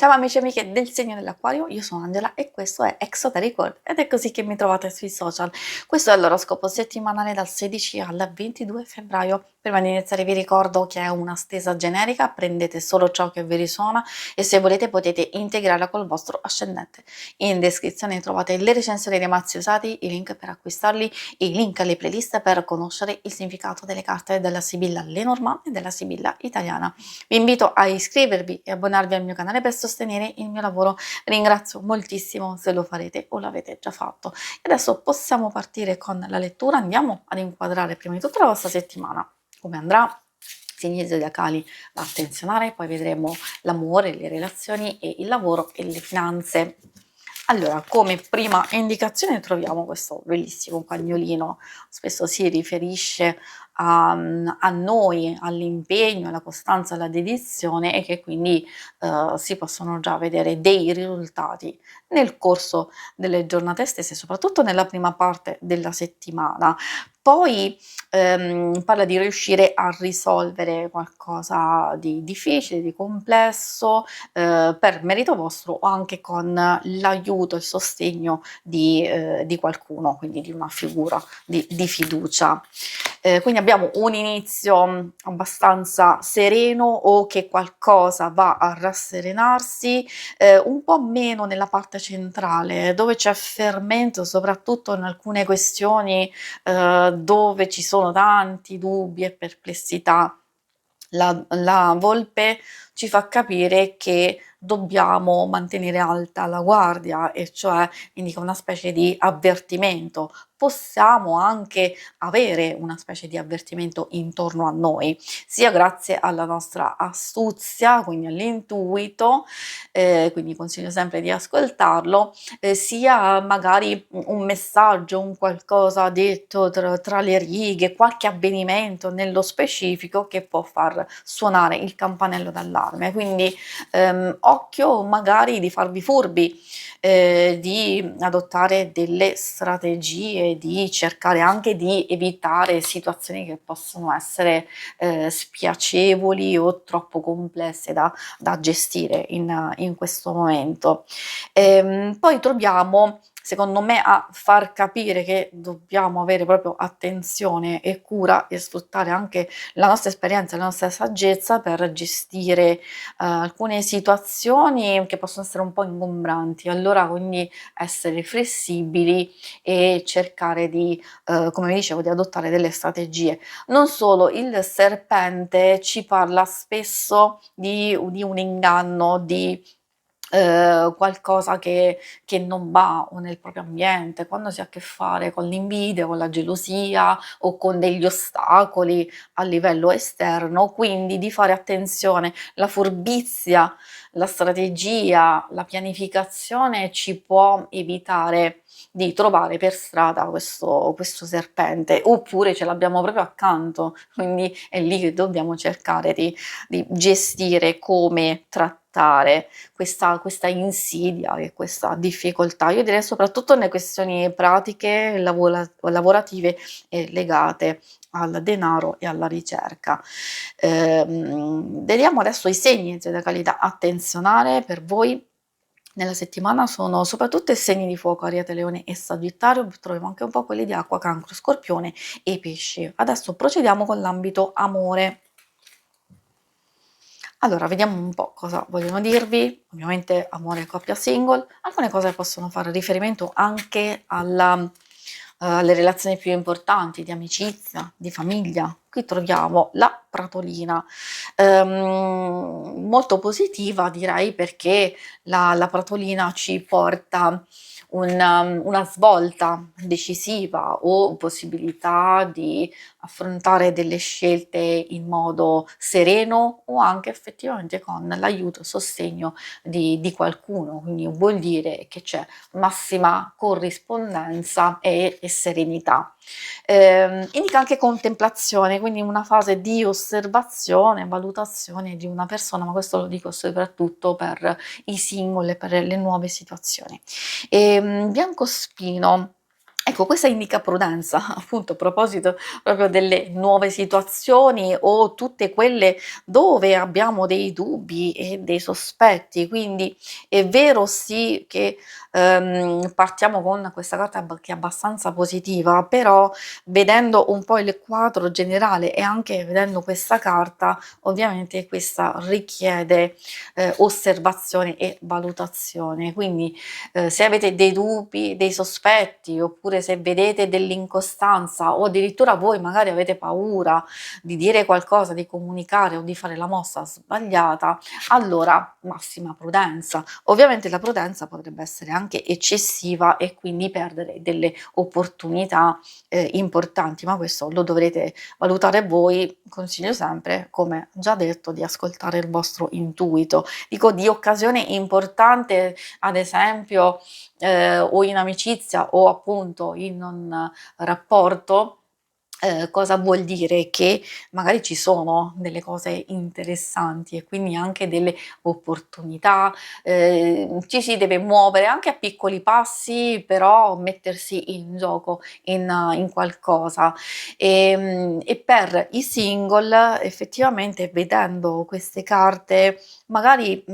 Ciao amici e amiche del segno dell'Acquario, io sono Angela e questo è Exoteric World ed è così che mi trovate sui social. Questo è l'oroscopo settimanale dal 16 al 22 febbraio. Prima di iniziare vi ricordo che è una stesa generica, prendete solo ciò che vi risuona e se volete potete integrarla col vostro ascendente. In descrizione trovate le recensioni dei mazzi usati, i link per acquistarli, i link alle playlist per conoscere il significato delle carte della Sibilla Lenormand e della Sibilla italiana. Vi invito a iscrivervi e abbonarvi al mio canale per sostenere il mio lavoro. Ringrazio moltissimo se lo farete o l'avete già fatto. E adesso possiamo partire con la lettura. Andiamo ad inquadrare prima di tutto la vostra settimana. Come andrà? Segni zodiacali da attenzionare, poi vedremo l'amore, le relazioni e il lavoro e le finanze. Allora, come prima indicazione troviamo questo bellissimo cagnolino, spesso si riferisce a noi, all'impegno, alla costanza, alla dedizione e che quindi si possono già vedere dei risultati nel corso delle giornate stesse, soprattutto nella prima parte della settimana. Poi parla di riuscire a risolvere qualcosa di difficile, di complesso, per merito vostro o anche con l'aiuto, il sostegno di qualcuno, quindi di una figura di fiducia. Quindi abbiamo un inizio abbastanza sereno o che qualcosa va a rasserenarsi, un po' meno nella parte centrale dove c'è fermento, soprattutto in alcune questioni dove ci sono tanti dubbi e perplessità. La volpe ci fa capire che dobbiamo mantenere alta la guardia e cioè indica una specie di avvertimento. Possiamo anche avere una specie di avvertimento intorno a noi, sia grazie alla nostra astuzia, quindi all'intuito, quindi consiglio sempre di ascoltarlo, sia magari un messaggio, un qualcosa detto tra le righe, qualche avvenimento nello specifico che può far suonare il campanello d'allarme. Quindi occhio magari di farvi furbi, di adottare delle strategie, di cercare anche di evitare situazioni che possono essere spiacevoli o troppo complesse da gestire in questo momento. Poi troviamo, secondo me, a far capire che dobbiamo avere proprio attenzione e cura e sfruttare anche la nostra esperienza e la nostra saggezza per gestire alcune situazioni che possono essere un po' ingombranti. Allora, quindi essere flessibili e cercare di, come vi dicevo, di adottare delle strategie. Non solo, il serpente ci parla spesso di un inganno, di qualcosa che non va o nel proprio ambiente, quando si ha a che fare con l'invidia, con la gelosia o con degli ostacoli a livello esterno, quindi di fare attenzione. La furbizia, la strategia, la pianificazione ci può evitare di trovare per strada questo serpente, oppure ce l'abbiamo proprio accanto, quindi è lì che dobbiamo cercare di gestire come trattare questa insidia e questa difficoltà. Io direi soprattutto nelle questioni pratiche, lavorative legate al denaro e alla ricerca. Vediamo adesso i segni zodiacali da attenzionare per voi nella settimana sono soprattutto i segni di fuoco, Ariete, Leone e Sagittario, troviamo anche un po' quelli di acqua, Cancro, Scorpione e Pesci. Adesso procediamo con l'ambito amore. Allora, vediamo un po' cosa vogliono dirvi, ovviamente amore e coppia single, alcune cose possono fare riferimento anche alle relazioni più importanti, di amicizia, di famiglia. Qui troviamo la pratolina, molto positiva direi perché la pratolina ci porta una svolta decisiva o possibilità di affrontare delle scelte in modo sereno o anche effettivamente con l'aiuto e sostegno di qualcuno, quindi vuol dire che c'è massima corrispondenza e serenità. Indica anche contemplazione, quindi una fase di osservazione, valutazione di una persona, ma questo lo dico soprattutto per i single e per le nuove situazioni. Biancospino Ecco, questa indica prudenza, appunto a proposito proprio delle nuove situazioni o tutte quelle dove abbiamo dei dubbi e dei sospetti. Quindi è vero sì che, partiamo con questa carta che è abbastanza positiva, però vedendo un po' il quadro generale e anche vedendo questa carta, ovviamente questa richiede, osservazione e valutazione. Quindi se avete dei dubbi, dei sospetti, oppure se vedete dell'incostanza o addirittura voi magari avete paura di dire qualcosa, di comunicare o di fare la mossa sbagliata, allora massima prudenza. Ovviamente la prudenza potrebbe essere anche eccessiva e quindi perdere delle opportunità importanti, ma questo lo dovrete valutare voi. Consiglio sempre, come già detto, di ascoltare il vostro intuito. Dico di occasione importante, ad esempio, o in amicizia o appunto in un rapporto, cosa vuol dire? Che magari ci sono delle cose interessanti e quindi anche delle opportunità, ci si deve muovere anche a piccoli passi, però mettersi in gioco in qualcosa. E per i single effettivamente vedendo queste carte magari,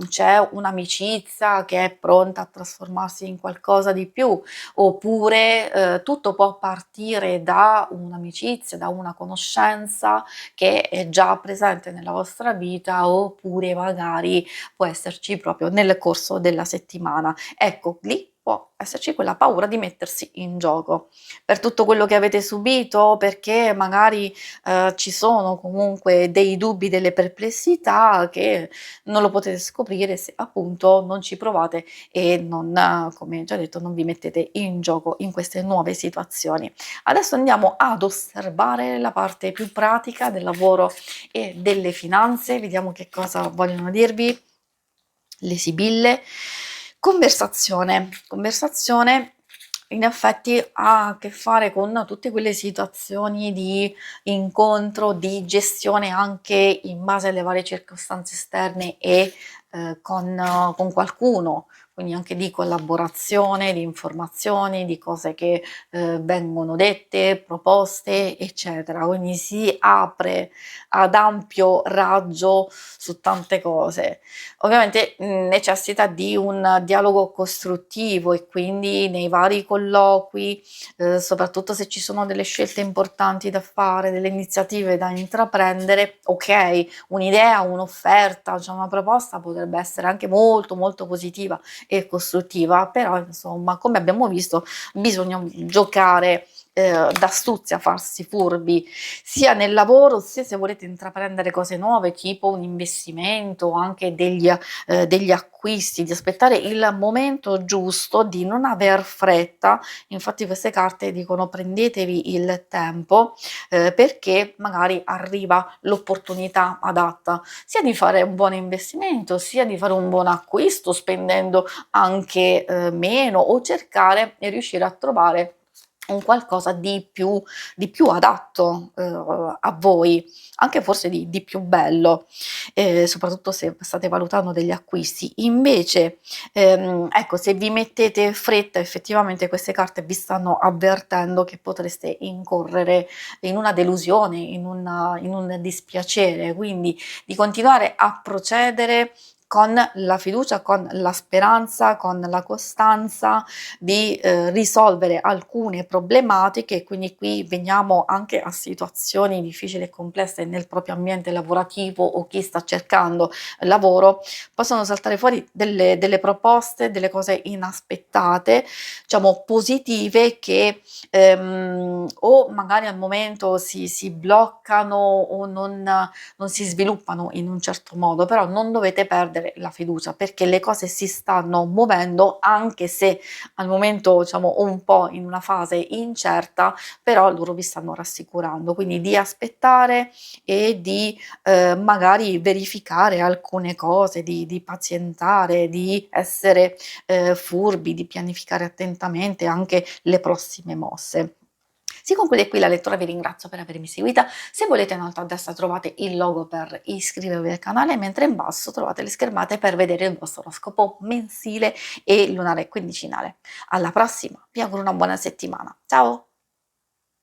c'è un'amicizia che è pronta a trasformarsi in qualcosa di più, oppure, tutto può partire da un'amicizia, da una conoscenza che è già presente nella vostra vita, oppure magari può esserci proprio nel corso della settimana. Ecco, lì può esserci quella paura di mettersi in gioco. Per tutto quello che avete subito, perché magari, ci sono comunque dei dubbi, delle perplessità che non lo potete scoprire se appunto non ci provate e non, come già detto, non vi mettete in gioco in queste nuove situazioni. Adesso andiamo ad osservare la parte più pratica del lavoro e delle finanze, vediamo che cosa vogliono dirvi le sibille. Conversazione in effetti ha a che fare con tutte quelle situazioni di incontro, di gestione anche in base alle varie circostanze esterne e con qualcuno, quindi anche di collaborazione, di informazioni, di cose che vengono dette, proposte, eccetera. Quindi si apre ad ampio raggio su tante cose. Ovviamente, necessita di un dialogo costruttivo e quindi nei vari colloqui, soprattutto se ci sono delle scelte importanti da fare, delle iniziative da intraprendere, okay, un'idea, un'offerta, cioè una proposta potrebbe essere anche molto, molto positiva e costruttiva, però insomma, come abbiamo visto, bisogna giocare, d'astuzia, farsi furbi, sia nel lavoro, sia se volete intraprendere cose nuove, tipo un investimento, anche degli acquisti, di aspettare il momento giusto, di non aver fretta. Infatti queste carte dicono: prendetevi il tempo, perché magari arriva l'opportunità adatta, sia di fare un buon investimento, sia di fare un buon acquisto spendendo anche, meno, o cercare e riuscire a trovare un qualcosa di più adatto, a voi, anche forse di più bello, soprattutto se state valutando degli acquisti. Invece, ecco, se vi mettete fretta, effettivamente queste carte vi stanno avvertendo che potreste incorrere in una delusione, in un dispiacere, quindi di continuare a procedere con la fiducia, con la speranza, con la costanza di risolvere alcune problematiche. Quindi qui veniamo anche a situazioni difficili e complesse nel proprio ambiente lavorativo o chi sta cercando lavoro, possono saltare fuori delle proposte, delle cose inaspettate, diciamo positive, che o magari al momento si bloccano o non si sviluppano in un certo modo, però non dovete perdere la fiducia, perché le cose si stanno muovendo, anche se al momento diciamo un po' in una fase incerta, però loro vi stanno rassicurando, quindi di aspettare e di magari verificare alcune cose, di pazientare, di essere furbi, di pianificare attentamente anche le prossime mosse. Si conclude qui la lettura, vi ringrazio per avermi seguita. Se volete in alto a destra trovate il logo per iscrivervi al canale, mentre in basso trovate le schermate per vedere il vostro oroscopo mensile e lunare quindicinale. Alla prossima, vi auguro una buona settimana. Ciao!